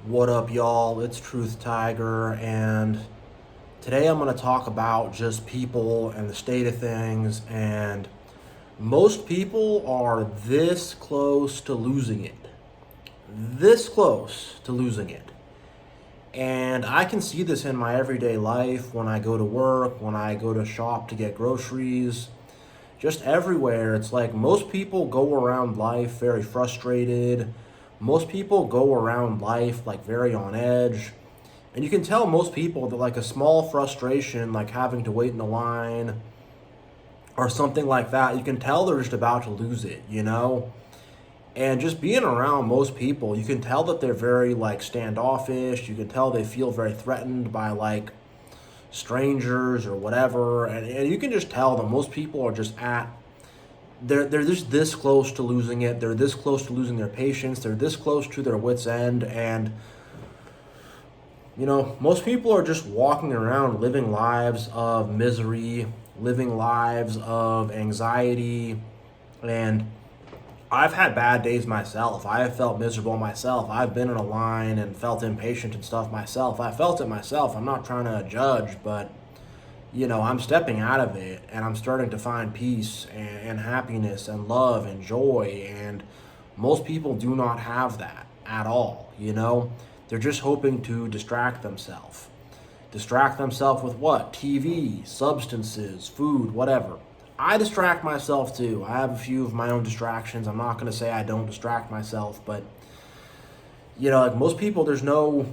What up, y'all? It's Truth Tiger, and today I'm going to talk about just people and the state of things. And most people are this close to losing it. This close to losing it. And I can see this in my everyday life when I go to work, when I go to shop to get groceries, just everywhere. It's like most people go around life very frustrated. Most people go around life like very on edge. And you can tell most people that like a small frustration, like having to wait in a line or something like that, you can tell they're just about to lose it. And just being around most people, you can tell that they're very like standoffish. You can tell they feel very threatened by like strangers or whatever. And you can just tell that most people are just they're just this close to losing it. They're this close to losing their patience. They're this close to their wits' end. And, most people are just walking around living lives of misery, living lives of anxiety. And I've had bad days myself. I have felt miserable myself. I've been in a line and felt impatient and stuff myself. I felt it myself. I'm not trying to judge, but I'm stepping out of it and I'm starting to find peace and happiness and love and joy. And most people do not have that at all. They're just hoping to distract themselves. Distract themselves with what? TV, substances, food, whatever. I distract myself too. I have a few of my own distractions. I'm not going to say I don't distract myself, but like most people, there's no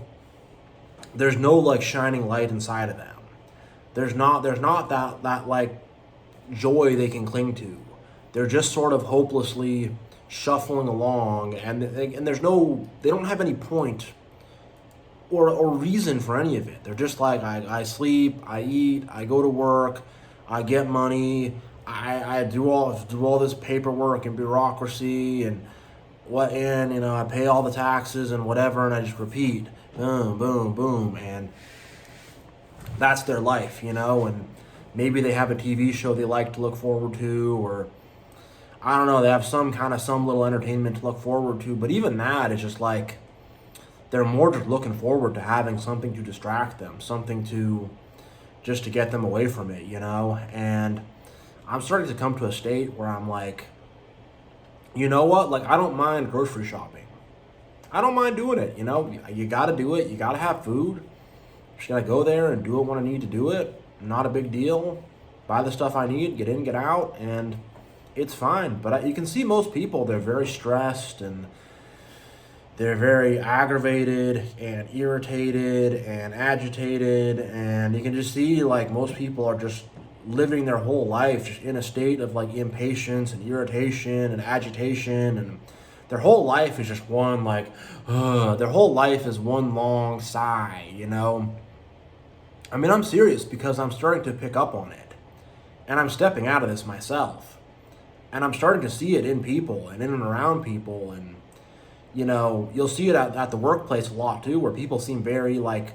like shining light inside of them. There's not that like joy they can cling to. They're just sort of hopelessly shuffling along, and they don't have any point or reason for any of it. They're just like I sleep, I eat, I go to work, I get money, I do all this paperwork and bureaucracy and I pay all the taxes and whatever, and I just repeat, boom, boom, boom, and that's their life, and maybe they have a TV show they like to look forward to, or I don't know, they have some little entertainment to look forward to, but even that is just like, they're more just looking forward to having something to distract them, something to get them away from it, and I'm starting to come to a state where I'm like, you know what, like I don't mind grocery shopping. I don't mind doing it, you gotta do it, you gotta have food. Just gotta go there and do it when I need to do it. Not a big deal. Buy the stuff I need, get in, get out, and it's fine. But you can see most people, they're very stressed and they're very aggravated and irritated and agitated. And you can just see like most people are just living their whole life just in a state of like impatience and irritation and agitation, and their whole life is just one like, their whole life is one long sigh. I mean, I'm serious because I'm starting to pick up on it. And I'm stepping out of this myself. And I'm starting to see it in people and in and around people. And, you'll see it at the workplace a lot too, where people seem very like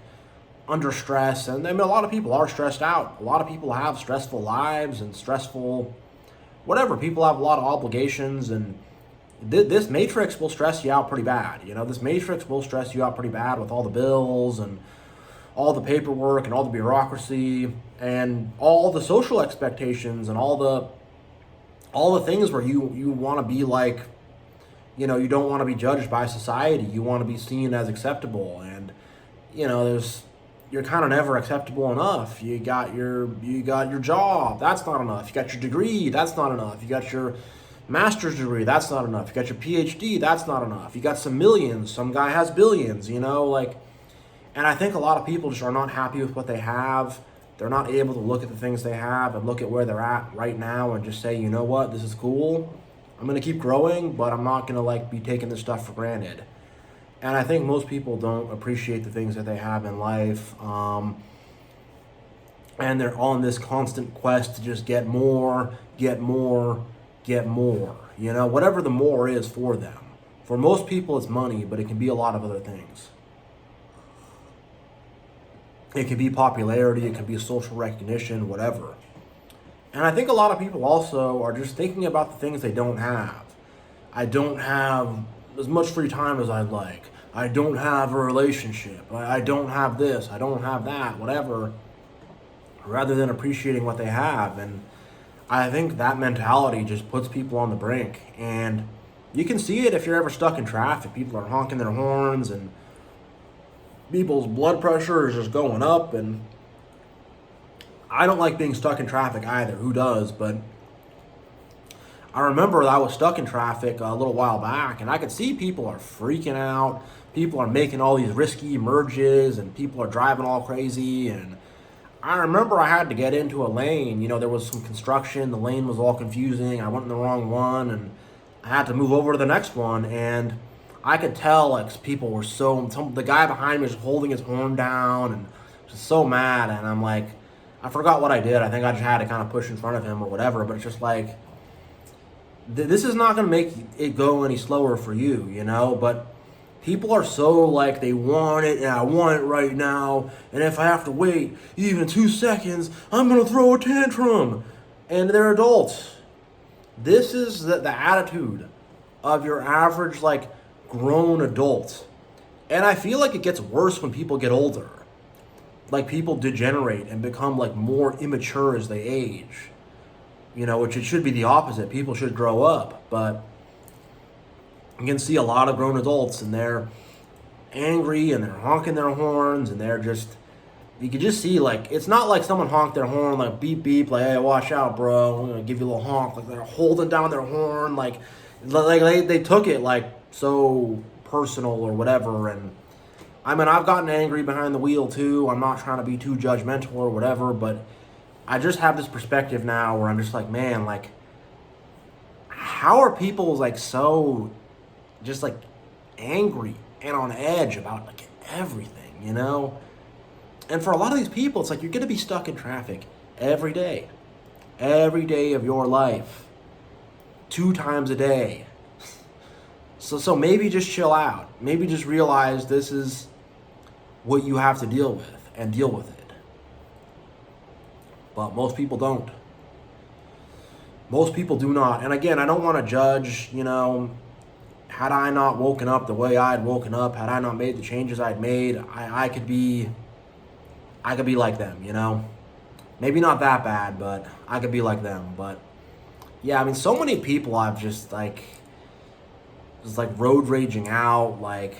under stress. And I mean, a lot of people are stressed out. A lot of people have stressful lives and stressful whatever. People have a lot of obligations, and this matrix will stress you out pretty bad. This matrix will stress you out pretty bad with all the bills and all the paperwork and all the bureaucracy and all the social expectations and all the things where you want to be like, you don't want to be judged by society. You want to be seen as acceptable, and you're kind of never acceptable enough. You got your job, that's not enough. You got your degree, that's not enough. You got your master's degree, that's not enough. You got your PhD, that's not enough. You got some millions, some guy has billions, and I think a lot of people just are not happy with what they have. They're not able to look at the things they have and look at where they're at right now and just say, you know what, this is cool. I'm going to keep growing, but I'm not going to like be taking this stuff for granted. And I think most people don't appreciate the things that they have in life. And they're on this constant quest to just get more, get more, get more. Whatever the more is for them. For most people, it's money, but it can be a lot of other things. It could be popularity, it could be social recognition, whatever. And I think a lot of people also are just thinking about the things they don't have. I don't have as much free time as I'd like. I don't have a relationship. I don't have this. I don't have that. Whatever. Rather than appreciating what they have. And I think that mentality just puts people on the brink. And you can see it if you're ever stuck in traffic. People are honking their horns and people's blood pressure is just going up. And I don't like being stuck in traffic either. Who does? But I remember I was stuck in traffic a little while back, and I could see people are freaking out. People are making all these risky merges, and people are driving all crazy. And I remember I had to get into a lane. There was some construction. The lane was all confusing. I went in the wrong one, and I had to move over to the next one. And I could tell like people were the guy behind me was holding his horn down and just so mad. And I'm like, I forgot what I did. I think I just had to kind of push in front of him or whatever. But it's just like, this is not going to make it go any slower for you, but people are so like they want it and I want it right now, and if I have to wait even 2 seconds, I'm going to throw a tantrum. And they're adults. This is the attitude of your average like grown adult. And I feel like it gets worse when people get older. Like people degenerate and become like more immature as they age. Which it should be the opposite. People should grow up, but you can see a lot of grown adults and they're angry and they're honking their horns and you can just see like, it's not like someone honked their horn like beep beep, like, hey, watch out, bro, I'm gonna give you a little honk. Like they're holding down their horn, like they took it like so personal or whatever. And I mean, I've gotten angry behind the wheel too. I'm not trying to be too judgmental or whatever, but I just have this perspective now where I'm just like, man, like, how are people like so just like angry and on edge about like everything, And for a lot of these people, it's like you're going to be stuck in traffic every day of your life, 2 times a day. So maybe just chill out. Maybe just realize this is what you have to deal with and deal with it. But most people don't. Most people do not. And again, I don't want to judge, had I not woken up the way I'd woken up, had I not made the changes I'd made, I could be like them, Maybe not that bad, but I could be like them. But yeah, I mean, so many people I've just like road raging out. Like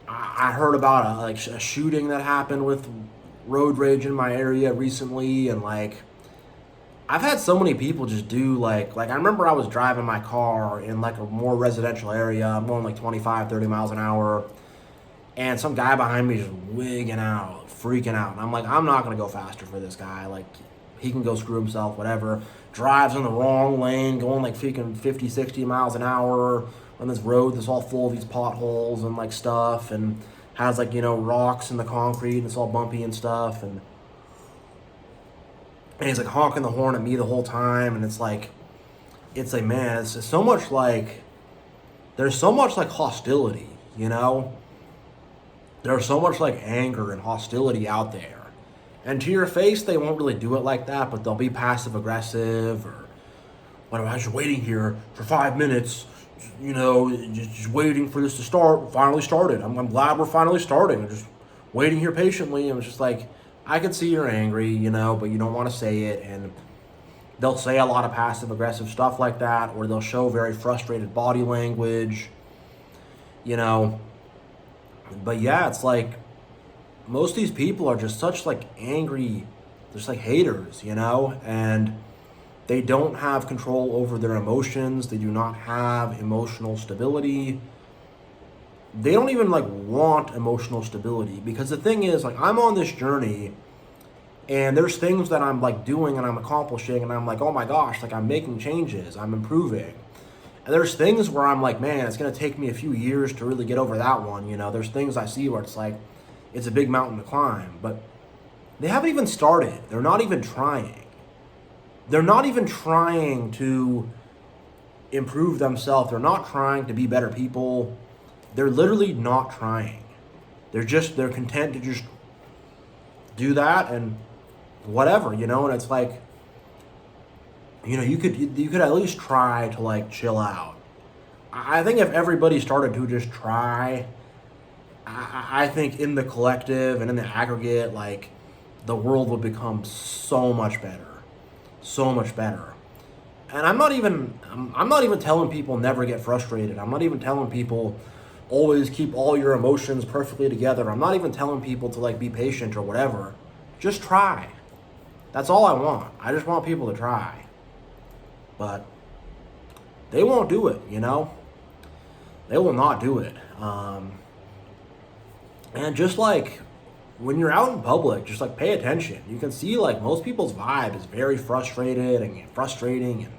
I heard about a shooting that happened with road rage in my area recently, and like I've had so many people just do like I remember I was driving my car in like a more residential area. I'm going like 25, 30 miles an hour, and some guy behind me just wigging out, freaking out. And I'm like, I'm not going to go faster for this guy. Like, he can go screw himself, whatever. Drives in the wrong lane, going like freaking 50, 60 miles an hour on this road that's all full of these potholes and like stuff, and has like, rocks in the concrete, and it's all bumpy and stuff. And he's like honking the horn at me the whole time. And it's like, man, it's so much like, there's so much like hostility, There's so much like anger and hostility out there. And to your face, they won't really do it like that, but they'll be passive aggressive or whatever. I was just waiting here for 5 minutes, just waiting for this to start. Finally started. I'm glad we're finally starting. I'm just waiting here patiently. And it's just like, I can see you're angry, but you don't want to say it. And they'll say a lot of passive aggressive stuff like that, or they'll show very frustrated body language, But yeah, it's like most of these people are just such like angry, just like haters, and they don't have control over their emotions. They do not have emotional stability. They don't even like want emotional stability, because the thing is, like, I'm on this journey and there's things that I'm like doing and I'm accomplishing, and I'm like, oh my gosh, like I'm making changes, I'm improving. And there's things where I'm like, man, it's going to take me a few years to really get over that one. There's things I see where it's like, it's a big mountain to climb, but they haven't even started. They're not even trying. They're not even trying to improve themselves. They're not trying to be better people. They're literally not trying. They're content to just do that and whatever, and it's like, you could at least try to like chill out. I think if everybody started to just try I think in the collective and in the aggregate, like the world would become so much better, so much better. And I'm not even telling people never get frustrated. I'm not even telling people always keep all your emotions perfectly together. I'm not even telling people to like be patient or whatever. Just try. That's all I want. I just want people to try. But they won't do it, you know? They will not do it. And just like when you're out in public, just like pay attention. You can see like most people's vibe is very frustrated and frustrating, and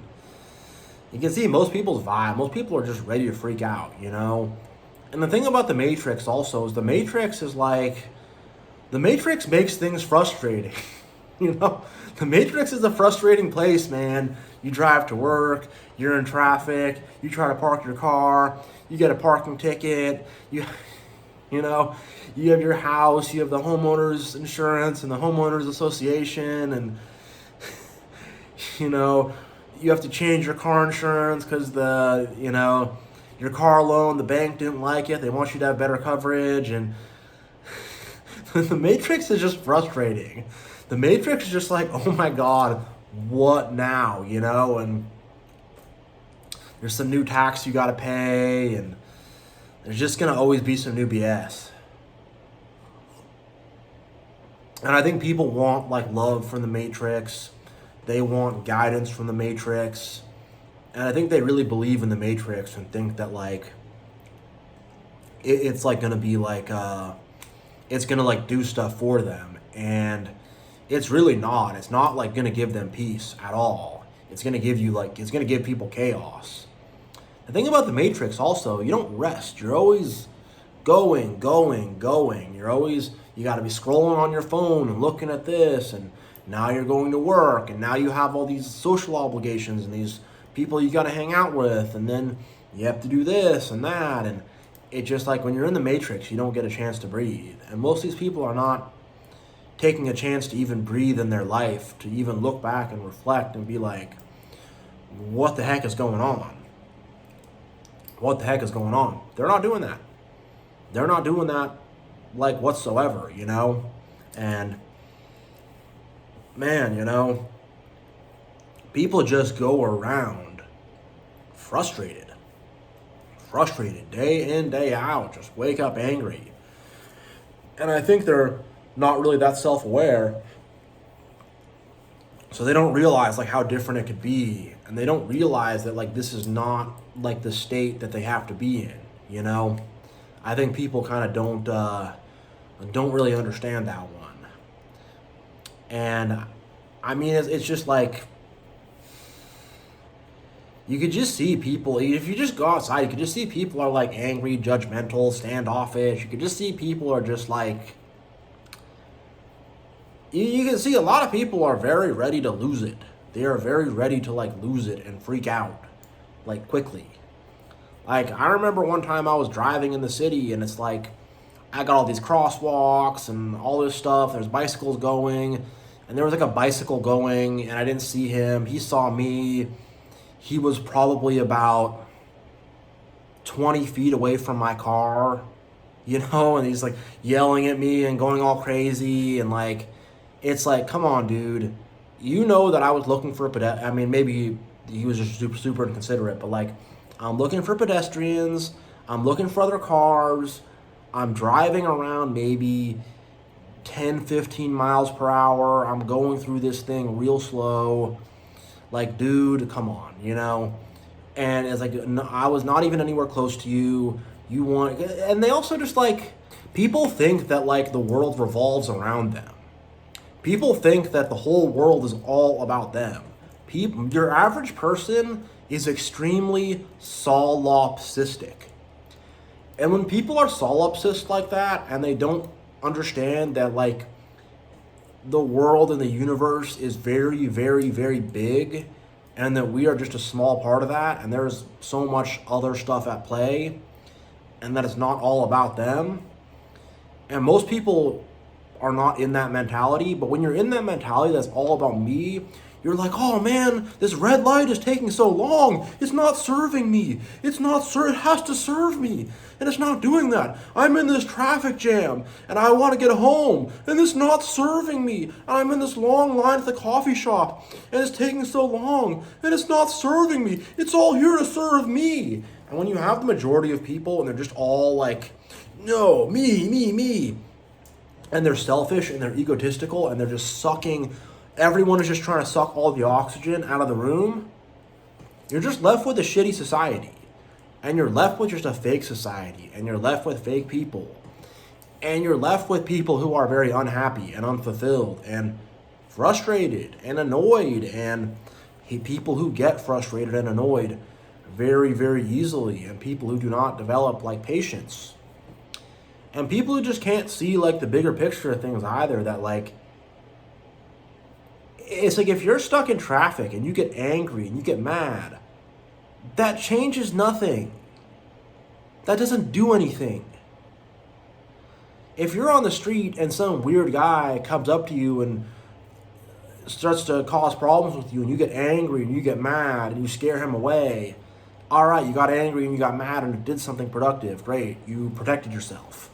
you can see most people's vibe. Most people are just ready to freak out, you know? And the thing about the Matrix also is the Matrix makes things frustrating. You know, the Matrix is a frustrating place, man. You drive to work, you're in traffic, you try to park your car, you get a parking ticket, you know, you have your house, you have the homeowners insurance and the homeowners association, and you know, you have to change your car insurance because your car loan, the bank didn't like it. They want you to have better coverage, and the Matrix is just frustrating. The Matrix is just like, oh my God, what now? You know, and there's some new tax you got to pay, and there's just gonna always be some new BS. And I think people want like love from the Matrix. They want guidance from the Matrix. And I think they really believe in the Matrix and think that like it's like gonna be like it's gonna like do stuff for them. And it's really not. It's not like gonna give them peace at all. It's gonna give people chaos. The thing about the Matrix also, you don't rest. You're always going. You got to be scrolling on your phone and looking at this, and now you're going to work, and now you have all these social obligations and these people you got to hang out with, and then you have to do this and that, and it's just like when you're in the Matrix, you don't get a chance to breathe. And most of these people are not taking a chance to even breathe in their life, to even look back and reflect and be like, what the heck is going on? What the heck is going on? They're not doing that. They're not doing that like whatsoever, you know? And man, you know, people just go around frustrated day in, day out, just wake up angry. And I think they're not really that self-aware, so they don't realize like how different it could be, and they don't realize that like this is not like the state that they have to be in, you know? I think people kind of don't really understand that one. And I mean, it's just like, you could just see people, if you just go outside, you could just see people are like angry, judgmental, standoffish. You could just see people are just like, you can see a lot of people are very ready to lose it. They are very ready to like lose it and freak out like quickly. Like, I remember one time I was driving in the city, and it's like, I got all these crosswalks and all this stuff. There's bicycles going, and there was like a bicycle going, and I didn't see him. He saw me. He was probably about 20 feet away from my car, you know, and he's like yelling at me and going all crazy. And like, it's like, come on, dude. You know that I was looking for a pedestrian. I mean, maybe he was just super inconsiderate, but like, I'm looking for pedestrians. I'm looking for other cars. I'm driving around maybe 10, 15 miles per hour. I'm going through this thing real slow. Like, dude, come on, you know? And it's like, no, I was not even anywhere close to you. And they also just like, people think that like the world revolves around them. People think that the whole world is all about them. Your average person is extremely solipsistic. And when people are solipsist like that, and they don't understand that like the world and the universe is very, very, very big, and that we are just a small part of that, and there's so much other stuff at play, and that it's not all about them. And most people are not in that mentality, but when you're in that mentality that's all about me, You're like, oh man, this red light is taking so long. It's not serving me. It has to serve me. And it's not doing that. I'm in this traffic jam and I want to get home and it's not serving me. And I'm in this long line at the coffee shop and it's taking so long and it's not serving me. It's all here to serve me. And when you have the majority of people and they're just all like, no, me, and they're selfish and they're egotistical and they're just sucking, everyone is just trying to suck all the oxygen out of the room, you're just left with a shitty society. And you're left with just a fake society. And you're left with fake people. And you're left with people who are very unhappy and unfulfilled and frustrated and annoyed. And people who get frustrated and annoyed very, very easily. And people who do not develop like patience. And people who just can't see like the bigger picture of things either, that like, it's like if you're stuck in traffic and you get angry and you get mad, that changes nothing. That doesn't do anything. If you're on the street and some weird guy comes up to you and starts to cause problems with you and you get angry and you get mad and you scare him away, all right, you got angry and you got mad and did something productive. Great, you protected yourself.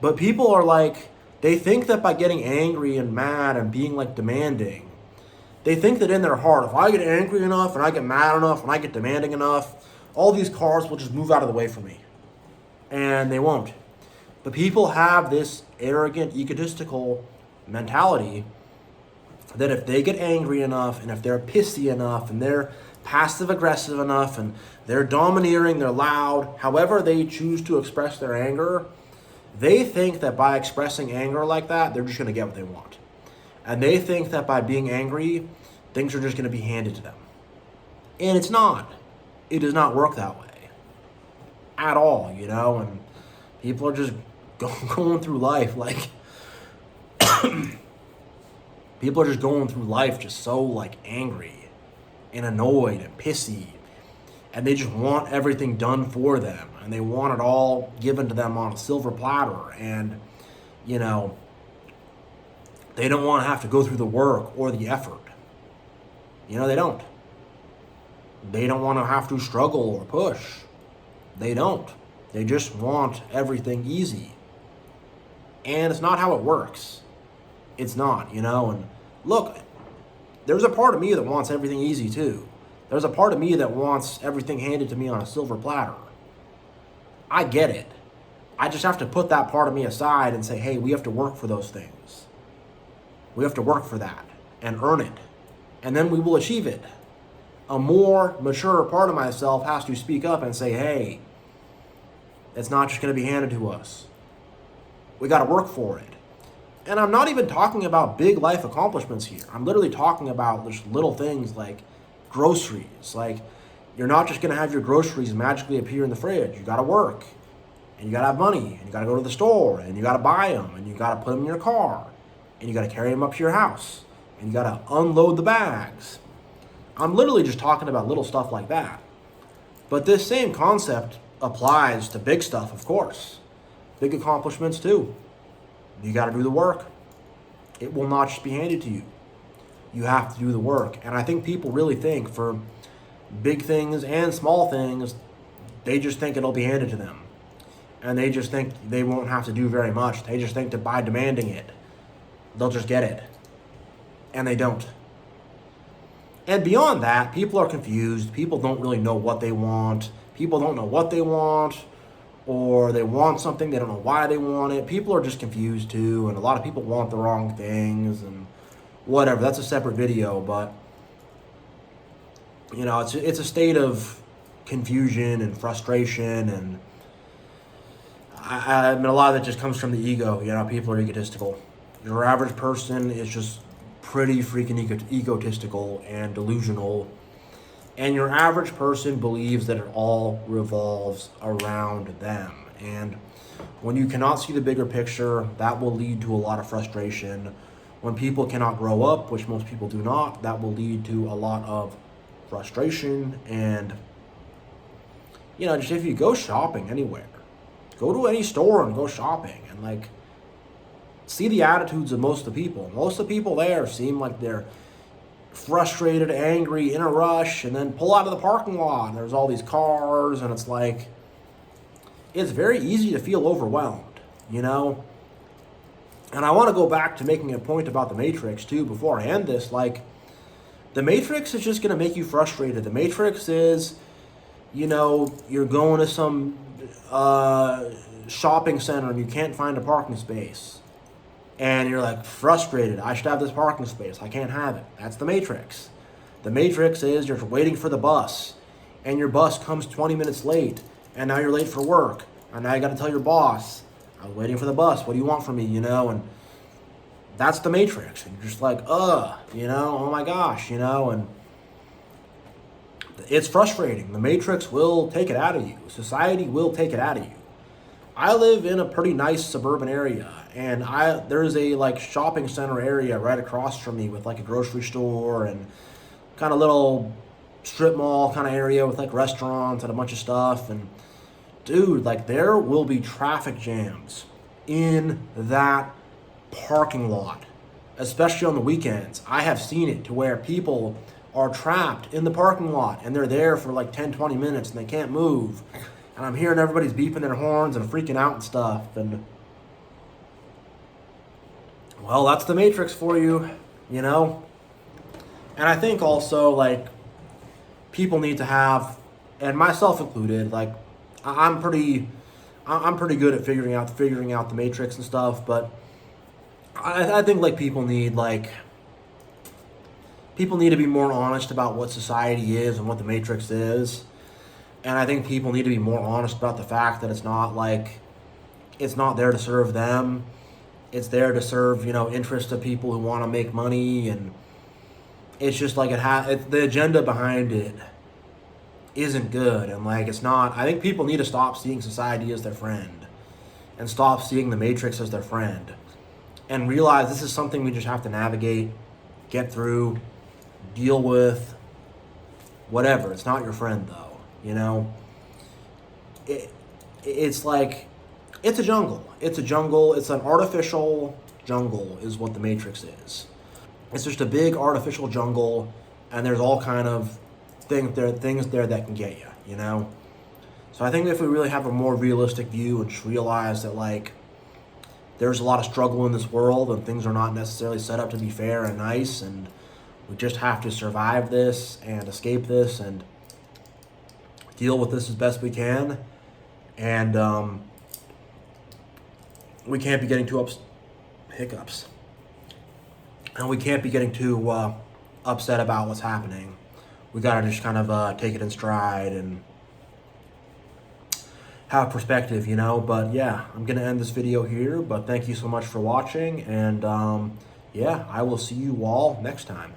But people are like, they think that by getting angry and mad and being like demanding, they think that in their heart, if I get angry enough and I get mad enough and I get demanding enough, all these cars will just move out of the way for me. And they won't. But people have this arrogant, egotistical mentality that if they get angry enough and if they're pissy enough and they're passive aggressive enough and they're domineering, they're loud, however they choose to express their anger, they think that by expressing anger like that, they're just going to get what they want. And they think that by being angry, things are just going to be handed to them. And it's not. It does not work that way. At all, you know? And people are just going through life like... people are just going through life just so like angry and annoyed and pissy. And they just want everything done for them. And they want it all given to them on a silver platter. And, you know, they don't want to have to go through the work or the effort. You know, they don't. They don't want to have to struggle or push. They don't. They just want everything easy. And it's not how it works. It's not, you know. And look, there's a part of me that wants everything easy too. There's a part of me that wants everything handed to me on a silver platter. I get it. I just have to put that part of me aside and say, hey, we have to work for those things. We have to work for that and earn it. And then we will achieve it. A more mature part of myself has to speak up and say, hey, it's not just going to be handed to us. We got to work for it. And I'm not even talking about big life accomplishments here. I'm literally talking about just little things like groceries. Like, you're not just going to have your groceries magically appear in the fridge. You got to work. And you got to have money. And you got to go to the store. And you got to buy them. And you got to put them in your car. And you got to carry them up to your house. And you got to unload the bags. I'm literally just talking about little stuff like that. But this same concept applies to big stuff, of course. Big accomplishments too. You got to do the work. It will not just be handed to you. You have to do the work. And I think people really think for big things and small things, they just think it'll be handed to them. And they just think they won't have to do very much. They just think that by demanding it, they'll just get it. And they don't. And beyond that, people are confused. People don't really know what they want. People don't know what they want. Or they want something, they don't know why they want it. People are just confused too. And a lot of people want the wrong things and whatever. That's a separate video. But, you know, it's a state of confusion and frustration. And I mean, a lot of it just comes from the ego. You know, people are egotistical. Your average person is just pretty freaking egotistical and delusional. And your average person believes that it all revolves around them. And when you cannot see the bigger picture, that will lead to a lot of frustration. When people cannot grow up, which most people do not, that will lead to a lot of frustration. And, you know, just if you go shopping anywhere, go to any store and go shopping and, like, see the attitudes of most of the people. Most of the people there seem like they're frustrated, angry, in a rush, and then pull out of the parking lot. And there's all these cars, and it's like, it's very easy to feel overwhelmed, you know? And I want to go back to making a point about the Matrix too before I end this. Like, the Matrix is just going to make you frustrated. The Matrix is, you know, you're going to some shopping center and you can't find a parking space. And you're like frustrated. I should have this parking space. I can't have it. That's the Matrix. The Matrix is you're waiting for the bus and your bus comes 20 minutes late and now you're late for work. And now you got to tell your boss, I was waiting for the bus. What do you want from me? You know, and that's the Matrix. And you're just like, you know, oh my gosh, you know, and it's frustrating. The Matrix will take it out of you. Society will take it out of you. I live in a pretty nice suburban area, and there's a like shopping center area right across from me with like a grocery store and kind of little strip mall kind of area with like restaurants and a bunch of stuff. And dude, like there will be traffic jams in that parking lot, especially on the weekends. I have seen it to where people are trapped in the parking lot and they're there for like 10, 20 minutes and they can't move. And I'm hearing everybody's beeping their horns and freaking out and stuff. And, well, that's the Matrix for you, you know? And I think also, like, people need to have, and myself included, like, I'm pretty good at figuring out the Matrix and stuff, but I think, like, people need to be more honest about what society is and what the Matrix is. And I think people need to be more honest about the fact that it's not there to serve them. It's there to serve, you know, interests of people who want to make money. And it's just like the agenda behind it isn't good. And like, it's not, I think people need to stop seeing society as their friend and stop seeing the Matrix as their friend and realize this is something we just have to navigate, get through, deal with, whatever. It's not your friend though. You know, it's like, it's a jungle. It's a jungle. It's an artificial jungle is what the Matrix is. It's just a big artificial jungle, and there's all kind of things there that can get you, you know? So I think if we really have a more realistic view and just realize that, like, there's a lot of struggle in this world and things are not necessarily set up to be fair and nice, and we just have to survive this and escape this and deal with this as best we can, and we can't be getting too hiccups, and we can't be getting too upset about what's happening. We gotta just kind of take it in stride and have perspective, you know. But yeah, I'm gonna end this video here, but thank you so much for watching, and yeah, I will see you all next time.